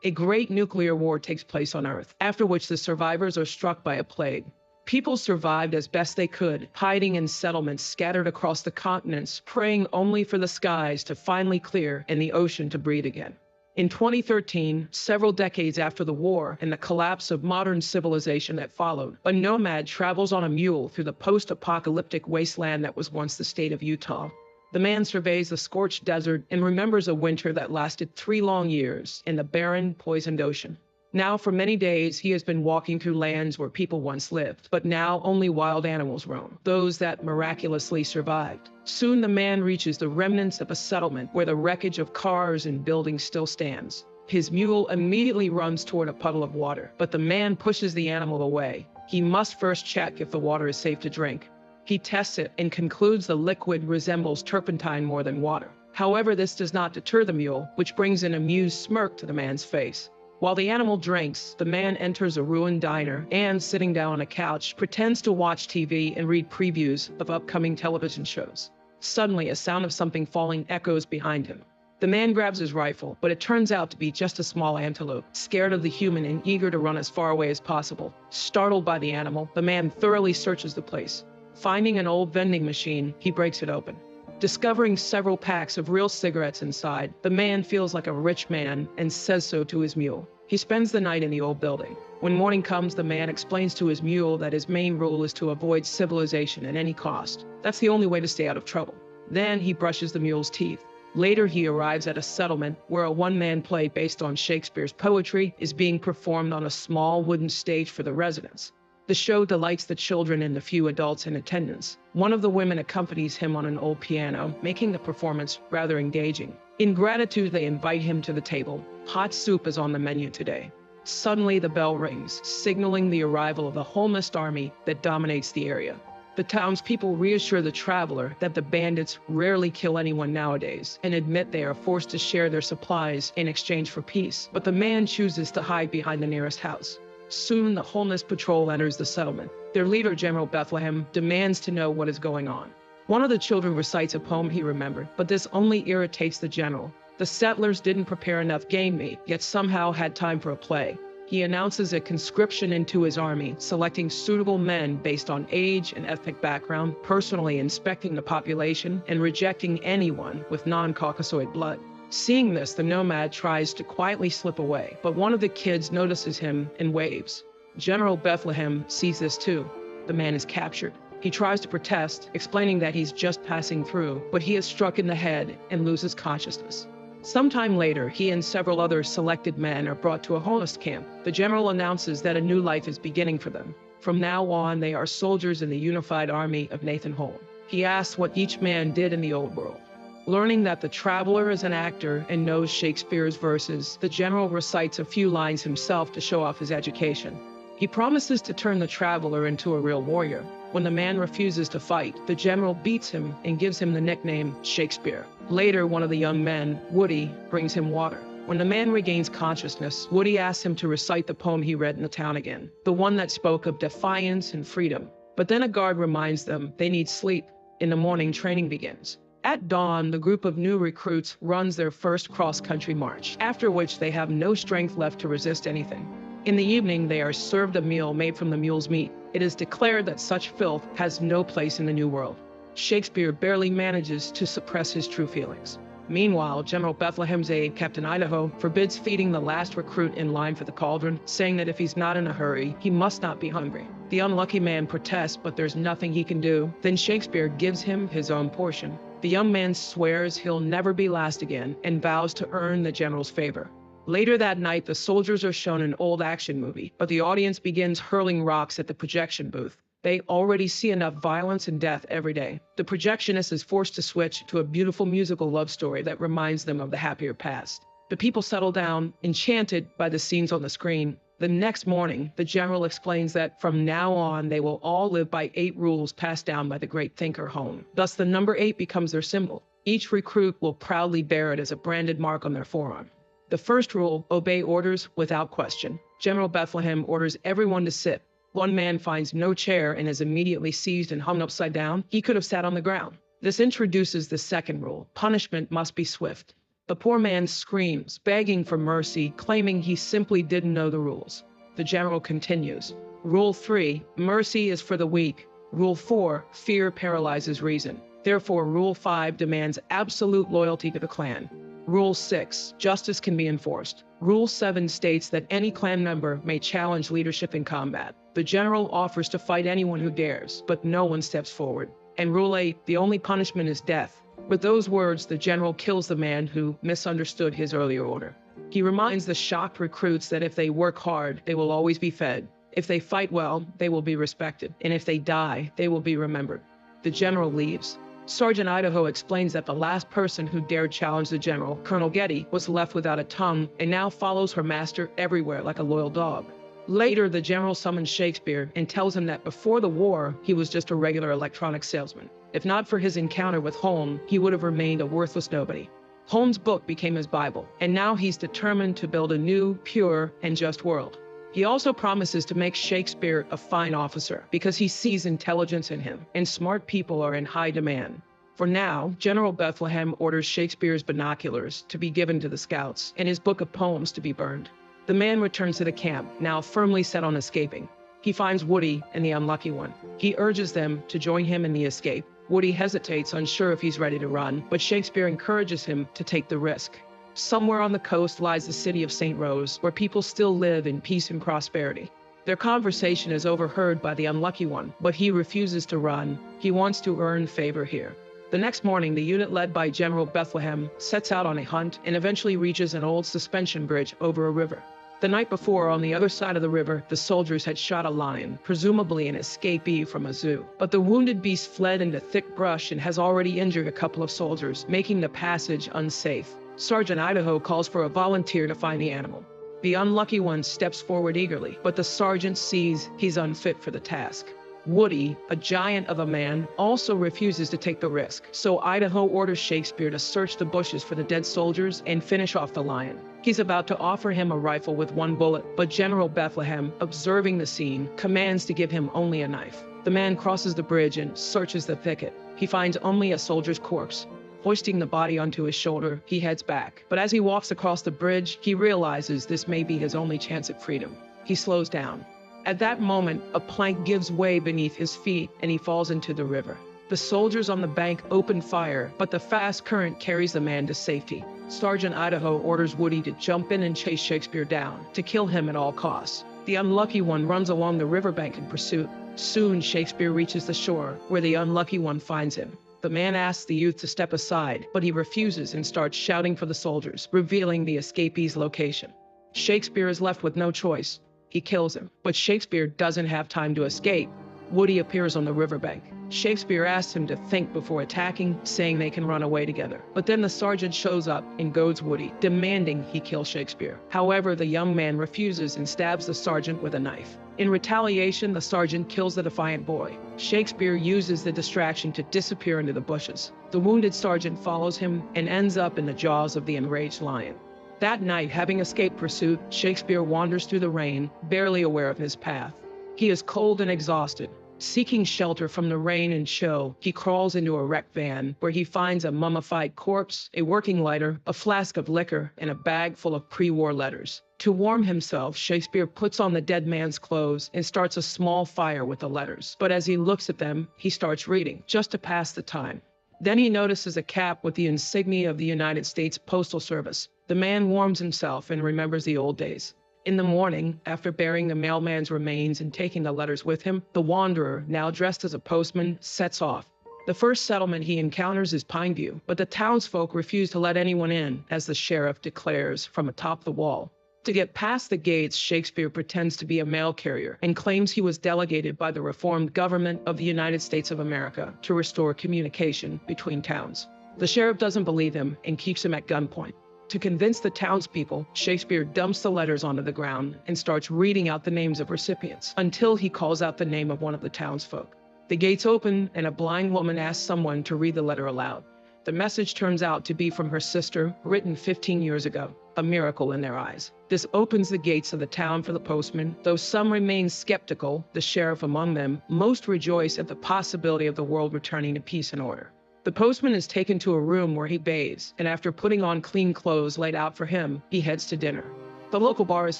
A great nuclear war takes place on Earth, after which the survivors are struck by a plague. People survived as best they could, hiding in settlements scattered across the continents, praying only for the skies to finally clear and the ocean to breathe again. In 2013, several decades after the war and the collapse of modern civilization that followed, a nomad travels on a mule through the post-apocalyptic wasteland that was once the state of Utah. The man surveys the scorched desert and remembers a winter that lasted 3 long years in the barren, poisoned ocean. Now, for many days, he has been walking through lands where people once lived, but now only wild animals roam, those that miraculously survived. Soon the man reaches the remnants of a settlement where the wreckage of cars and buildings still stands. His mule immediately runs toward a puddle of water, but the man pushes the animal away. He must first check if the water is safe to drink. He tests it and concludes the liquid resembles turpentine more than water. However, this does not deter the mule, which brings an amused smirk to the man's face. While the animal drinks, the man enters a ruined diner and, sitting down on a couch, pretends to watch TV and read previews of upcoming television shows. Suddenly, a sound of something falling echoes behind him. The man grabs his rifle, but it turns out to be just a small antelope, scared of the human and eager to run as far away as possible. Startled by the animal, the man thoroughly searches the place. Finding an old vending machine, he breaks it open. Discovering several packs of real cigarettes inside, the man feels like a rich man and says so to his mule. He spends the night in the old building. When morning comes, the man explains to his mule that his main rule is to avoid civilization at any cost. That's the only way to stay out of trouble. Then he brushes the mule's teeth. Later, he arrives at a settlement where a one-man play based on Shakespeare's poetry is being performed on a small wooden stage for the residents. The show delights the children and the few adults in attendance. One of the women accompanies him on an old piano, making the performance rather engaging. In gratitude, they invite him to the table. Hot soup is on the menu today. Suddenly, the bell rings, signaling the arrival of the Holnist army that dominates the area. The townspeople reassure the traveler that the bandits rarely kill anyone nowadays and admit they are forced to share their supplies in exchange for peace. But the man chooses to hide behind the nearest house. Soon, the Holnist patrol enters the settlement. Their leader, General Bethlehem, demands to know what is going on. One of the children recites a poem he remembered, but this only irritates the general. The settlers didn't prepare enough game meat, yet somehow had time for a play. He announces a conscription into his army, selecting suitable men based on age and ethnic background, personally inspecting the population, and rejecting anyone with non-Caucasoid blood. Seeing this, the nomad tries to quietly slip away, but one of the kids notices him and waves. General Bethlehem sees this too. The man is captured. He tries to protest, explaining that he's just passing through, but he is struck in the head and loses consciousness. Sometime later, he and several other selected men are brought to a Holnist camp. The general announces that a new life is beginning for them. From now on, they are soldiers in the unified army of Nathan Holm. He asks what each man did in the old world. Learning that the traveler is an actor and knows Shakespeare's verses, the general recites a few lines himself to show off his education. He promises to turn the traveler into a real warrior. When the man refuses to fight, the general beats him and gives him the nickname Shakespeare. Later, one of the young men, Woody, brings him water. When the man regains consciousness, Woody asks him to recite the poem he read in the town again, the one that spoke of defiance and freedom. But then a guard reminds them they need sleep. In the morning, training begins. At dawn, the group of new recruits runs their first cross-country march, after which they have no strength left to resist anything. In the evening, they are served a meal made from the mule's meat. It is declared that such filth has no place in the New World. Shakespeare barely manages to suppress his true feelings. Meanwhile, General Bethlehem's aide, Captain Idaho, forbids feeding the last recruit in line for the cauldron, saying that if he's not in a hurry, he must not be hungry. The unlucky man protests, but there's nothing he can do. Then Shakespeare gives him his own portion. The young man swears he'll never be last again and vows to earn the general's favor. Later that night, the soldiers are shown an old action movie, but the audience begins hurling rocks at the projection booth. They already see enough violence and death every day. The projectionist is forced to switch to a beautiful musical love story that reminds them of the happier past. The people settle down, enchanted by the scenes on the screen. The next morning, the general explains that from now on, they will all live by 8 rules passed down by the great thinker Hone. Thus, the number 8 becomes their symbol. Each recruit will proudly bear it as a branded mark on their forearm. The first rule, obey orders without question. General Bethlehem orders everyone to sit. One man finds no chair and is immediately seized and hung upside down. He could have sat on the ground. This introduces the second rule. Punishment must be swift. The poor man screams, begging for mercy, claiming he simply didn't know the rules. The general continues. Rule 3, mercy is for the weak. Rule 4, fear paralyzes reason. Therefore, Rule 5 demands absolute loyalty to the clan. Rule 6, justice can be enforced. Rule 7 states that any clan member may challenge leadership in combat. The general offers to fight anyone who dares, but no one steps forward. And Rule 8, the only punishment is death. With those words, the general kills the man who misunderstood his earlier order. He reminds the shocked recruits that if they work hard, they will always be fed. If they fight well, they will be respected. And if they die, they will be remembered. The general leaves. Sergeant Idaho explains that the last person who dared challenge the general, Colonel Getty, was left without a tongue and now follows her master everywhere like a loyal dog. Later, the general summons Shakespeare and tells him that before the war, he was just a regular electronic salesman. If not for his encounter with Holmes, he would have remained a worthless nobody. Holmes' book became his Bible, and now he's determined to build a new, pure, and just world. He also promises to make Shakespeare a fine officer because he sees intelligence in him, and smart people are in high demand. For now, General Bethlehem orders Shakespeare's binoculars to be given to the scouts and his book of poems to be burned. The man returns to the camp, now firmly set on escaping. He finds Woody and the unlucky one. He urges them to join him in the escape. Woody hesitates, unsure if he's ready to run, but Shakespeare encourages him to take the risk. Somewhere on the coast lies the city of St. Rose, where people still live in peace and prosperity. Their conversation is overheard by the unlucky one, but he refuses to run. He wants to earn favor here. The next morning, the unit led by General Bethlehem sets out on a hunt and eventually reaches an old suspension bridge over a river. The night before, on the other side of the river, the soldiers had shot a lion, presumably an escapee from a zoo. But the wounded beast fled into thick brush and has already injured a couple of soldiers, making the passage unsafe. Sergeant Idaho calls for a volunteer to find the animal. The unlucky one steps forward eagerly, but the sergeant sees he's unfit for the task. Woody, a giant of a man, also refuses to take the risk, so Idaho orders Shakespeare to search the bushes for the dead soldiers and finish off the lion. He's about to offer him a rifle with one bullet, but General Bethlehem, observing the scene, commands to give him only a knife. The man crosses the bridge and searches the thicket. He finds only a soldier's corpse. Hoisting the body onto his shoulder, he heads back. But as he walks across the bridge, he realizes this may be his only chance at freedom. He slows down. At that moment, a plank gives way beneath his feet and he falls into the river. The soldiers on the bank open fire, but the fast current carries the man to safety. Sergeant Idaho orders Woody to jump in and chase Shakespeare down, to kill him at all costs. The unlucky one runs along the riverbank in pursuit. Soon, Shakespeare reaches the shore, where the unlucky one finds him. The man asks the youth to step aside, but he refuses and starts shouting for the soldiers, revealing the escapee's location. Shakespeare is left with no choice. He kills him, but Shakespeare doesn't have time to escape. Woody appears on the riverbank. Shakespeare asks him to think before attacking, saying they can run away together. But then the sergeant shows up and goads Woody, demanding he kill Shakespeare. However, the young man refuses and stabs the sergeant with a knife. In retaliation, the sergeant kills the defiant boy. Shakespeare uses the distraction to disappear into the bushes. The wounded sergeant follows him and ends up in the jaws of the enraged lion. That night, having escaped pursuit, Shakespeare wanders through the rain, barely aware of his path. He is cold and exhausted. Seeking shelter from the rain and chill, he crawls into a wrecked van, where he finds a mummified corpse, a working lighter, a flask of liquor, and a bag full of pre-war letters. To warm himself, Shakespeare puts on the dead man's clothes and starts a small fire with the letters. But as he looks at them, he starts reading, just to pass the time. Then he notices a cap with the insignia of the United States Postal Service. The man warms himself and remembers the old days. In the morning, after burying the mailman's remains and taking the letters with him, the wanderer, now dressed as a postman, sets off. The first settlement he encounters is Pineview, but the townsfolk refuse to let anyone in, as the sheriff declares from atop the wall. To get past the gates, Shakespeare pretends to be a mail carrier and claims he was delegated by the reformed government of the United States of America to restore communication between towns. The sheriff doesn't believe him and keeps him at gunpoint. To convince the townspeople, Shakespeare dumps the letters onto the ground and starts reading out the names of recipients until he calls out the name of one of the townsfolk. The gates open and a blind woman asks someone to read the letter aloud. The message turns out to be from her sister, written 15 years ago, a miracle in their eyes. This opens the gates of the town for the postman. Though some remain skeptical, the sheriff among them, most rejoice at the possibility of the world returning to peace and order. The postman is taken to a room where he bathes, and after putting on clean clothes laid out for him, he heads to dinner. The local bar is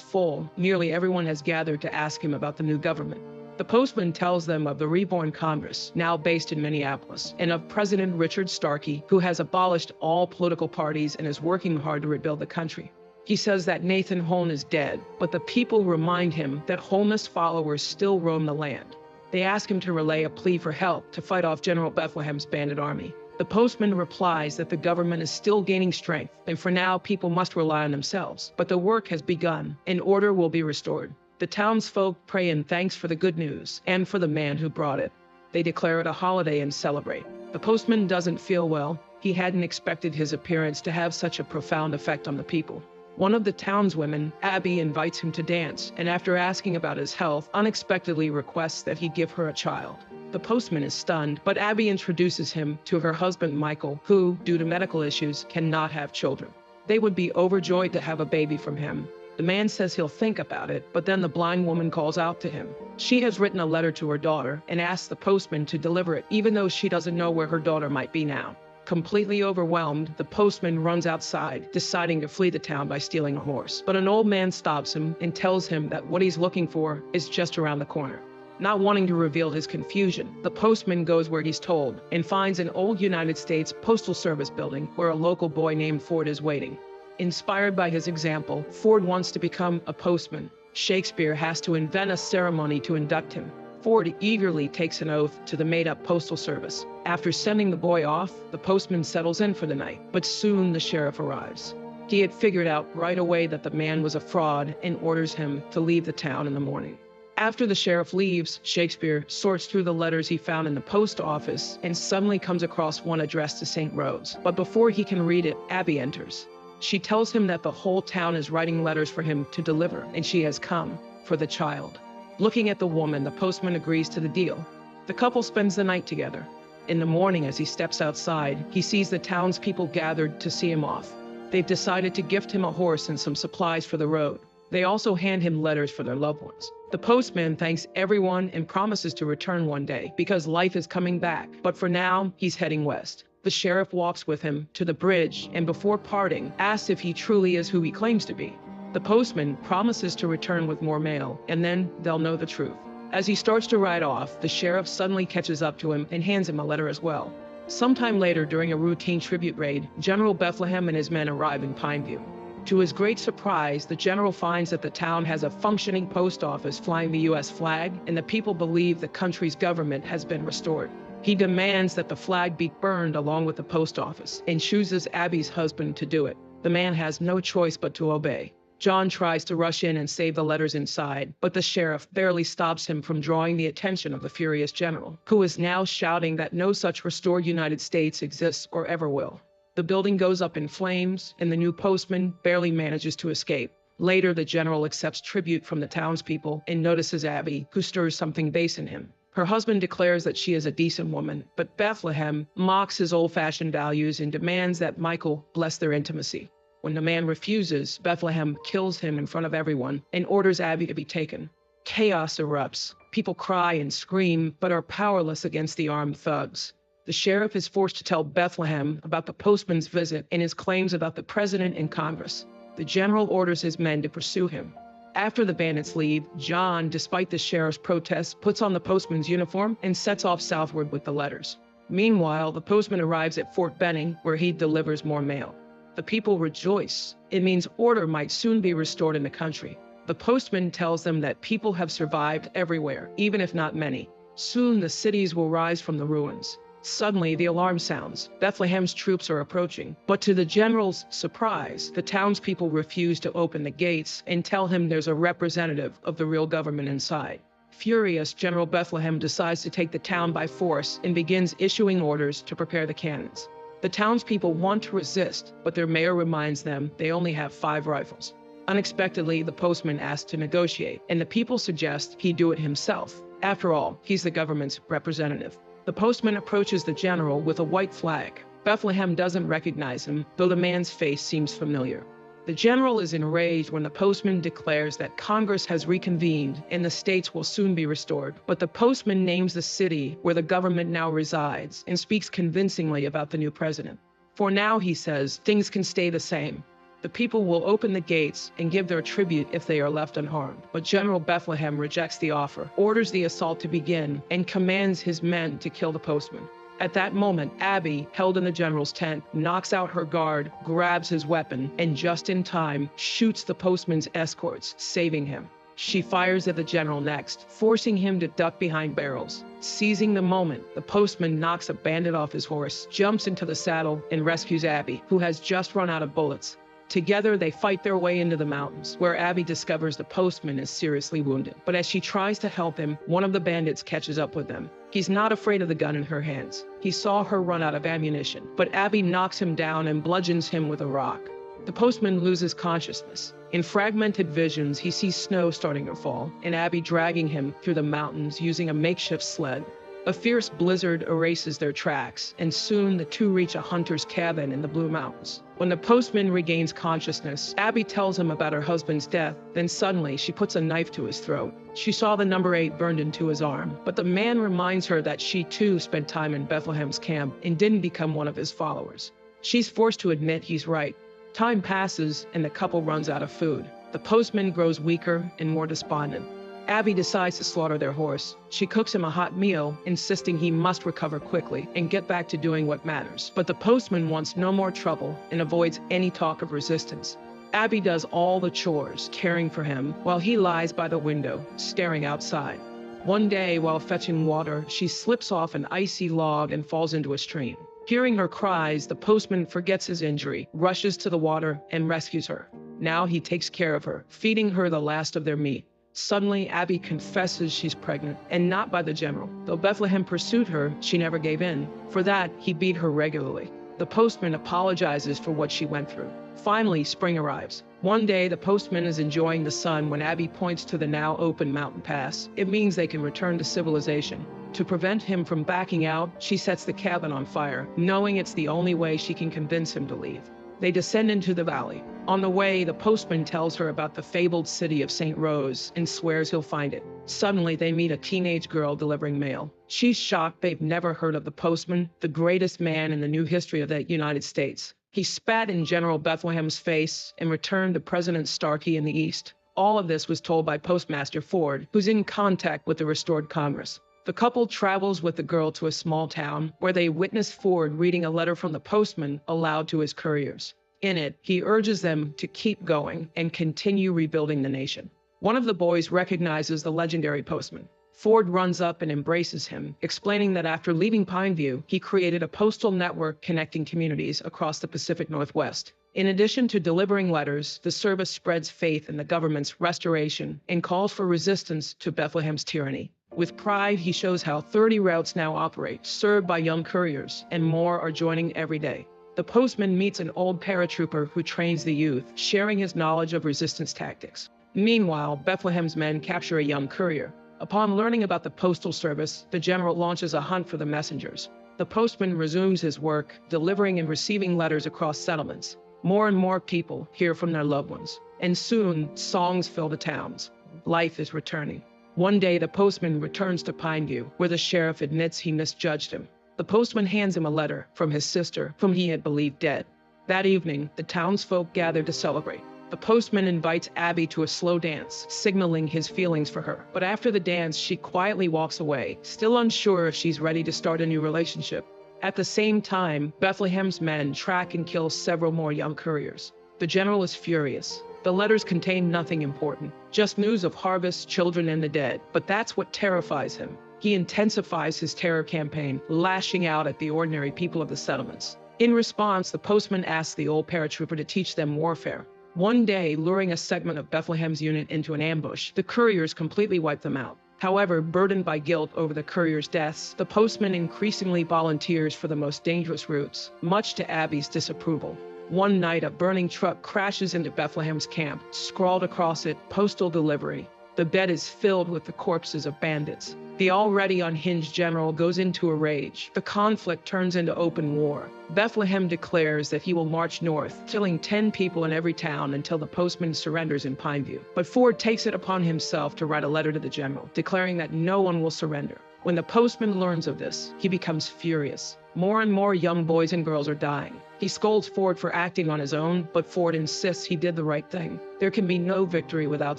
full. Nearly everyone has gathered to ask him about the new government. The postman tells them of the reborn Congress, now based in Minneapolis, and of President Richard Starkey, who has abolished all political parties and is working hard to rebuild the country. He says that Nathan Holn is dead, but the people remind him that Holn's followers still roam the land. They ask him to relay a plea for help to fight off General Bethlehem's bandit army. The postman replies that the government is still gaining strength, and for now people must rely on themselves. But the work has begun, and order will be restored. The townsfolk pray in thanks for the good news, and for the man who brought it. They declare it a holiday and celebrate. The postman doesn't feel well. He hadn't expected his appearance to have such a profound effect on the people. One of the townswomen, Abby, invites him to dance, and after asking about his health, unexpectedly requests that he give her a child. The postman is stunned, but Abby introduces him to her husband, Michael, who, due to medical issues, cannot have children. They would be overjoyed to have a baby from him. The man says he'll think about it, but then the blind woman calls out to him. She has written a letter to her daughter and asks the postman to deliver it, even though she doesn't know where her daughter might be now. Completely overwhelmed, the postman runs outside, deciding to flee the town by stealing a horse. But an old man stops him and tells him that what he's looking for is just around the corner. Not wanting to reveal his confusion, the postman goes where he's told and finds an old United States Postal Service building where a local boy named Ford is waiting. Inspired by his example, Ford wants to become a postman. Shakespeare has to invent a ceremony to induct him. Ford eagerly takes an oath to the made-up postal service. After sending the boy off, the postman settles in for the night, but soon the sheriff arrives. He had figured out right away that the man was a fraud and orders him to leave the town in the morning. After the sheriff leaves, Shakespeare sorts through the letters he found in the post office and suddenly comes across one addressed to St. Rose. But before he can read it, Abby enters. She tells him that the whole town is writing letters for him to deliver, and she has come for the child. Looking at the woman, the postman agrees to the deal. The couple spends the night together. In the morning, as he steps outside, he sees the townspeople gathered to see him off. They've decided to gift him a horse and some supplies for the road. They also hand him letters for their loved ones. The postman thanks everyone and promises to return one day because life is coming back. But for now, he's heading west. The sheriff walks with him to the bridge and before parting, asks if he truly is who he claims to be. The postman promises to return with more mail, and then they'll know the truth. As he starts to ride off, the sheriff suddenly catches up to him and hands him a letter as well. Sometime later, during a routine tribute raid, General Bethlehem and his men arrive in Pineview. To his great surprise, the general finds that the town has a functioning post office flying the U.S. flag, and the people believe the country's government has been restored. He demands that the flag be burned along with the post office, and chooses Abby's husband to do it. The man has no choice but to obey. John tries to rush in and save the letters inside, but the sheriff barely stops him from drawing the attention of the furious general, who is now shouting that no such restored United States exists or ever will. The building goes up in flames, and the new postman barely manages to escape. Later, the general accepts tribute from the townspeople and notices Abby, who stirs something base in him. Her husband declares that she is a decent woman, but Bethlehem mocks his old-fashioned values and demands that Michael bless their intimacy. When the man refuses, Bethlehem kills him in front of everyone and orders Abby to be taken. Chaos erupts. People cry and scream, but are powerless against the armed thugs. The sheriff is forced to tell Bethlehem about the postman's visit and his claims about the president and Congress. The general orders his men to pursue him. After the bandits leave, John, despite the sheriff's protests, puts on the postman's uniform and sets off southward with the letters. Meanwhile, the postman arrives at Fort Benning, where he delivers more mail. The people rejoice. It means order might soon be restored in the country. The postman tells them that people have survived everywhere, even if not many. Soon the cities will rise from the ruins. Suddenly, the alarm sounds. Bethlehem's troops are approaching. But to the general's surprise, the townspeople refuse to open the gates and tell him there's a representative of the real government inside. Furious, General Bethlehem decides to take the town by force and begins issuing orders to prepare the cannons. The townspeople want to resist, but their mayor reminds them they only have 5 rifles. Unexpectedly, the postman asks to negotiate, and the people suggest he do it himself. After all, he's the government's representative. The postman approaches the general with a white flag. Bethlehem doesn't recognize him, though the man's face seems familiar. The general is enraged when the postman declares that Congress has reconvened and the states will soon be restored. But the postman names the city where the government now resides and speaks convincingly about the new president. For now, he says, things can stay the same. The people will open the gates and give their tribute if they are left unharmed. But General Bethlehem rejects the offer, orders the assault to begin, and commands his men to kill the postman. At that moment, Abby, held in the general's tent, knocks out her guard, grabs his weapon, and just in time, shoots the postman's escorts, saving him. She fires at the general next, forcing him to duck behind barrels. Seizing the moment, the postman knocks a bandit off his horse, jumps into the saddle, and rescues Abby, who has just run out of bullets. Together, they fight their way into the mountains, where Abby discovers the postman is seriously wounded. But as she tries to help him, one of the bandits catches up with them. He's not afraid of the gun in her hands. He saw her run out of ammunition, but Abby knocks him down and bludgeons him with a rock. The postman loses consciousness. In fragmented visions, he sees snow starting to fall, and Abby dragging him through the mountains using a makeshift sled. A fierce blizzard erases their tracks, and soon the two reach a hunter's cabin in the Blue Mountains. When the postman regains consciousness, Abby tells him about her husband's death. Then suddenly, she puts a knife to his throat. She saw the number 8 burned into his arm, but the man reminds her that she too spent time in Bethlehem's camp and didn't become one of his followers. She's forced to admit he's right. Time passes, and the couple runs out of food. The postman grows weaker and more despondent. Abby decides to slaughter their horse. She cooks him a hot meal, insisting he must recover quickly and get back to doing what matters. But the postman wants no more trouble and avoids any talk of resistance. Abby does all the chores, caring for him, while he lies by the window, staring outside. One day, while fetching water, she slips off an icy log and falls into a stream. Hearing her cries, the postman forgets his injury, rushes to the water, and rescues her. Now he takes care of her, feeding her the last of their meat. Suddenly, Abby confesses she's pregnant, and not by the general. Though Bethlehem pursued her, she never gave in. For that, he beat her regularly. The postman apologizes for what she went through. Finally, spring arrives. One day, the postman is enjoying the sun when Abby points to the now open mountain pass. It means they can return to civilization. To prevent him from backing out, she sets the cabin on fire, knowing it's the only way she can convince him to leave. They descend into the valley. On the way, the postman tells her about the fabled city of St. Rose and swears he'll find it. Suddenly, they meet a teenage girl delivering mail. She's shocked they've never heard of the postman, the greatest man in the new history of the United States. He spat in General Bethlehem's face and returned to President Starkey in the East. All of this was told by Postmaster Ford, who's in contact with the restored Congress. The couple travels with the girl to a small town where they witness Ford reading a letter from the postman aloud to his couriers. In it, he urges them to keep going and continue rebuilding the nation. One of the boys recognizes the legendary postman. Ford runs up and embraces him, explaining that after leaving Pineview, he created a postal network connecting communities across the Pacific Northwest. In addition to delivering letters, the service spreads faith in the government's restoration and calls for resistance to Bethlehem's tyranny. With pride, he shows how 30 routes now operate, served by young couriers, and more are joining every day. The postman meets an old paratrooper who trains the youth, sharing his knowledge of resistance tactics. Meanwhile, Bethlehem's men capture a young courier. Upon learning about the postal service, the general launches a hunt for the messengers. The postman resumes his work, delivering and receiving letters across settlements. More and more people hear from their loved ones, and soon songs fill the towns. Life is returning. One day, the postman returns to Pineview, where the sheriff admits he misjudged him. The postman hands him a letter from his sister, whom he had believed dead. That evening, the townsfolk gather to celebrate. The postman invites Abby to a slow dance, signaling his feelings for her. But after the dance, she quietly walks away, still unsure if she's ready to start a new relationship. At the same time, Bethlehem's men track and kill several more young couriers. The general is furious. The letters contain nothing important, just news of harvests, children, and the dead. But that's what terrifies him. He intensifies his terror campaign, lashing out at the ordinary people of the settlements. In response, the postman asks the old paratrooper to teach them warfare. One day, luring a segment of Bethlehem's unit into an ambush, the couriers completely wipe them out. However, burdened by guilt over the couriers' deaths, the postman increasingly volunteers for the most dangerous routes, much to Abby's disapproval. One night, a burning truck crashes into Bethlehem's camp. Scrawled across it, "Postal Delivery." The bed is filled with the corpses of bandits. The already unhinged general goes into a rage. The conflict turns into open war. Bethlehem declares that he will march north, killing 10 people in every town until the postman surrenders in Pineview. But Ford takes it upon himself to write a letter to the general, declaring that no one will surrender. When the postman learns of this, he becomes furious. More and more young boys and girls are dying. He scolds Ford for acting on his own, but Ford insists he did the right thing. There can be no victory without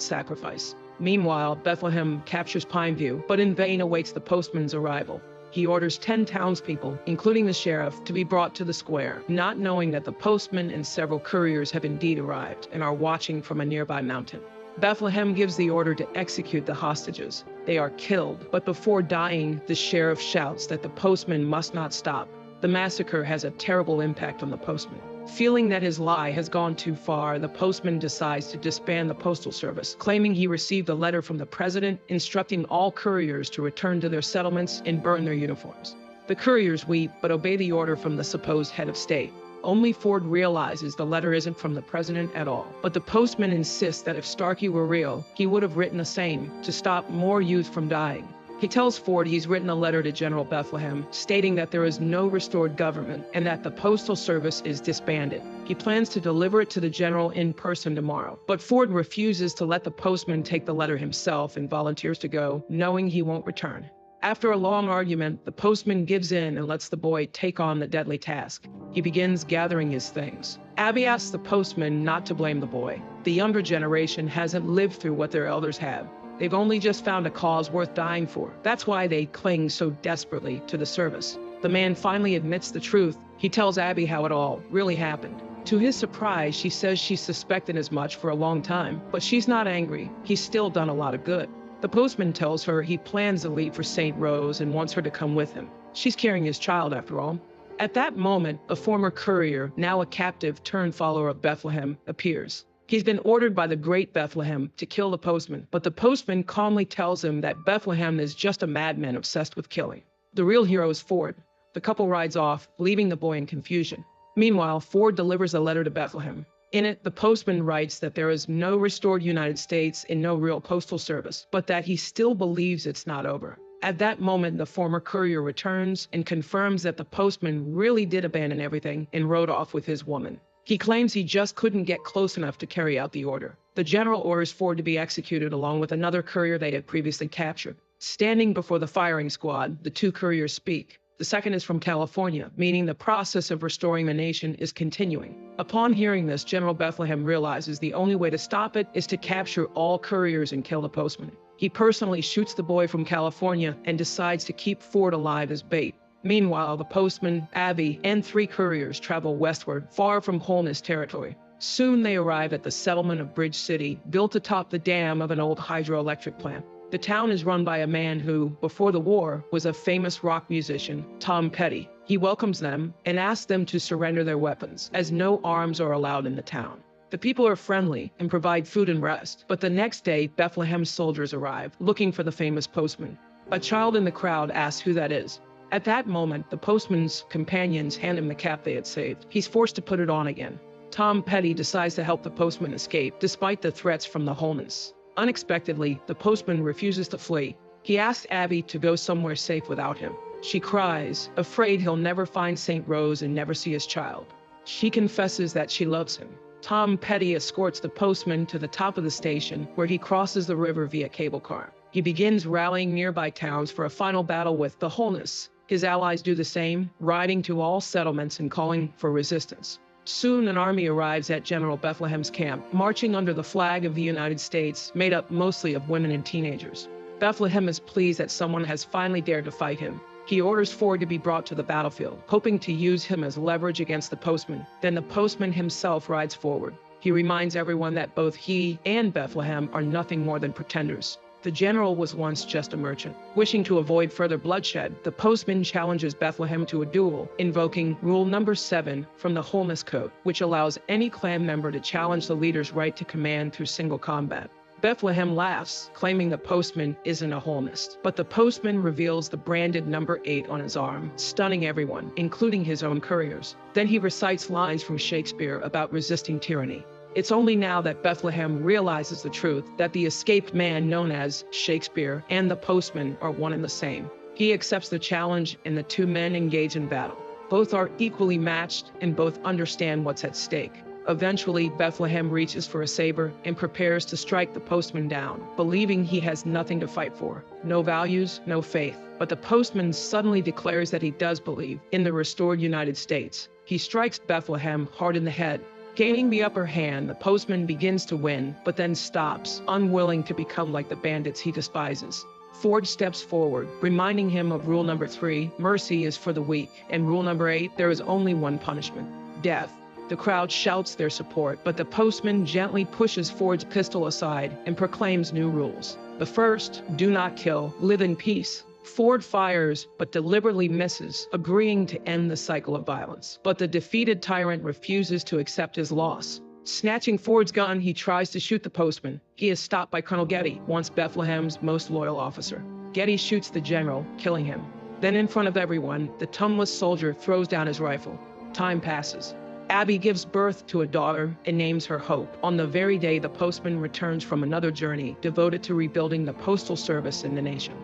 sacrifice. Meanwhile, Bethlehem captures Pineview, but in vain awaits the postman's arrival. He orders 10 townspeople, including the sheriff, to be brought to the square, not knowing that the postman and several couriers have indeed arrived and are watching from a nearby mountain. Bethlehem gives the order to execute the hostages. They are killed, but before dying, the sheriff shouts that the postman must not stop. The massacre has a terrible impact on the postman. Feeling that his lie has gone too far, the postman decides to disband the postal service, claiming he received a letter from the president instructing all couriers to return to their settlements and burn their uniforms. The couriers weep, but obey the order from the supposed head of state. Only Ford realizes the letter isn't from the president at all. But the postman insists that if Starkey were real, he would have written the same, to stop more youth from dying. He tells Ford he's written a letter to General Bethlehem, stating that there is no restored government and that the postal service is disbanded. He plans to deliver it to the general in person tomorrow. But Ford refuses to let the postman take the letter himself and volunteers to go, knowing he won't return. After a long argument, the postman gives in and lets the boy take on the deadly task. He begins gathering his things. Abby asks the postman not to blame the boy. The younger generation hasn't lived through what their elders have. They've only just found a cause worth dying for. That's why they cling so desperately to the service. The man finally admits the truth. He tells Abby how it all really happened. To his surprise, she says she suspected as much for a long time, but she's not angry. He's still done a lot of good. The postman tells her he plans to leave for St. Rose and wants her to come with him. She's carrying his child after all. At that moment, a former courier, now a captive turned follower of Bethlehem, appears. He's been ordered by the great Bethlehem to kill the postman, but the postman calmly tells him that Bethlehem is just a madman obsessed with killing. The real hero is Ford. The couple rides off, leaving the boy in confusion. Meanwhile, Ford delivers a letter to Bethlehem. In it, the postman writes that there is no restored United States and no real postal service, but that he still believes it's not over. At that moment, the former courier returns and confirms that the postman really did abandon everything and rode off with his woman. He claims he just couldn't get close enough to carry out the order. The general orders Ford to be executed along with another courier they had previously captured. Standing before the firing squad, the two couriers speak. The second is from California, meaning the process of restoring the nation is continuing. Upon hearing this, General Bethlehem realizes the only way to stop it is to capture all couriers and kill the postman. He personally shoots the boy from California and decides to keep Ford alive as bait. Meanwhile, the postman, Abby, and 3 couriers travel westward, far from Holness territory. Soon they arrive at the settlement of Bridge City, built atop the dam of an old hydroelectric plant. The town is run by a man who, before the war, was a famous rock musician, Tom Petty. He welcomes them and asks them to surrender their weapons, as no arms are allowed in the town. The people are friendly and provide food and rest, but the next day, Bethlehem soldiers arrive, looking for the famous postman. A child in the crowd asks who that is. At that moment, the postman's companions hand him the cap they had saved. He's forced to put it on again. Tom Petty decides to help the postman escape, despite the threats from the Holness. Unexpectedly, the postman refuses to flee. He asks Abby to go somewhere safe without him. She cries, afraid he'll never find St. Rose and never see his child. She confesses that she loves him. Tom Petty escorts the postman to the top of the station, where he crosses the river via cable car. He begins rallying nearby towns for a final battle with the Holness. His allies do the same, riding to all settlements and calling for resistance. Soon an army arrives at General Bethlehem's camp, marching under the flag of the United States, made up mostly of women and teenagers. Bethlehem is pleased that someone has finally dared to fight him. He orders Ford to be brought to the battlefield, hoping to use him as leverage against the postman. Then the postman himself rides forward. He reminds everyone that both he and Bethlehem are nothing more than pretenders. The general was once just a merchant. Wishing to avoid further bloodshed, the postman challenges Bethlehem to a duel, invoking Rule Number 7 from the Holness Code, which allows any clan member to challenge the leader's right to command through single combat. Bethlehem laughs, claiming the postman isn't a Holness, but the postman reveals the branded number 8 on his arm, stunning everyone, including his own couriers. Then he recites lines from Shakespeare about resisting tyranny. It's only now that Bethlehem realizes the truth that the escaped man known as Shakespeare and the postman are one and the same. He accepts the challenge and the two men engage in battle. Both are equally matched and both understand what's at stake. Eventually, Bethlehem reaches for a saber and prepares to strike the postman down, believing he has nothing to fight for. No values, no faith. But the postman suddenly declares that he does believe in the restored United States. He strikes Bethlehem hard in the head. Gaining the upper hand, the postman begins to win, but then stops, unwilling to become like the bandits he despises. Ford steps forward, reminding him of rule number 3, mercy is for the weak, and rule number 8, there is only one punishment, death. The crowd shouts their support, but the postman gently pushes Ford's pistol aside and proclaims new rules. The first, do not kill, live in peace. Ford fires, but deliberately misses, agreeing to end the cycle of violence. But the defeated tyrant refuses to accept his loss. Snatching Ford's gun, he tries to shoot the postman. He is stopped by Colonel Getty, once Bethlehem's most loyal officer. Getty shoots the general, killing him. Then in front of everyone, the tongueless soldier throws down his rifle. Time passes. Abby gives birth to a daughter and names her Hope. On the very day the postman returns from another journey devoted to rebuilding the postal service in the nation.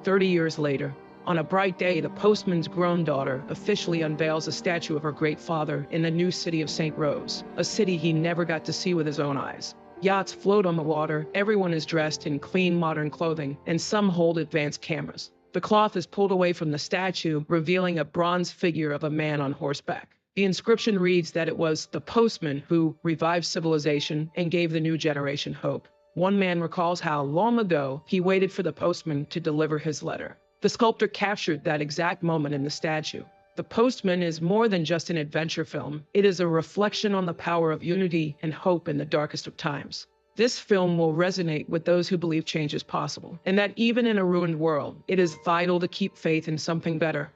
30 years later, on a bright day, the postman's grown daughter officially unveils a statue of her great father in the new city of St. Rose, a city he never got to see with his own eyes. Yachts float on the water, everyone is dressed in clean modern clothing, and some hold advanced cameras. The cloth is pulled away from the statue, revealing a bronze figure of a man on horseback. The inscription reads that it was the postman who revived civilization and gave the new generation hope. One man recalls how, long ago, he waited for the postman to deliver his letter. The sculptor captured that exact moment in the statue. The Postman is more than just an adventure film. It is a reflection on the power of unity and hope in the darkest of times. This film will resonate with those who believe change is possible, and that even in a ruined world, it is vital to keep faith in something better.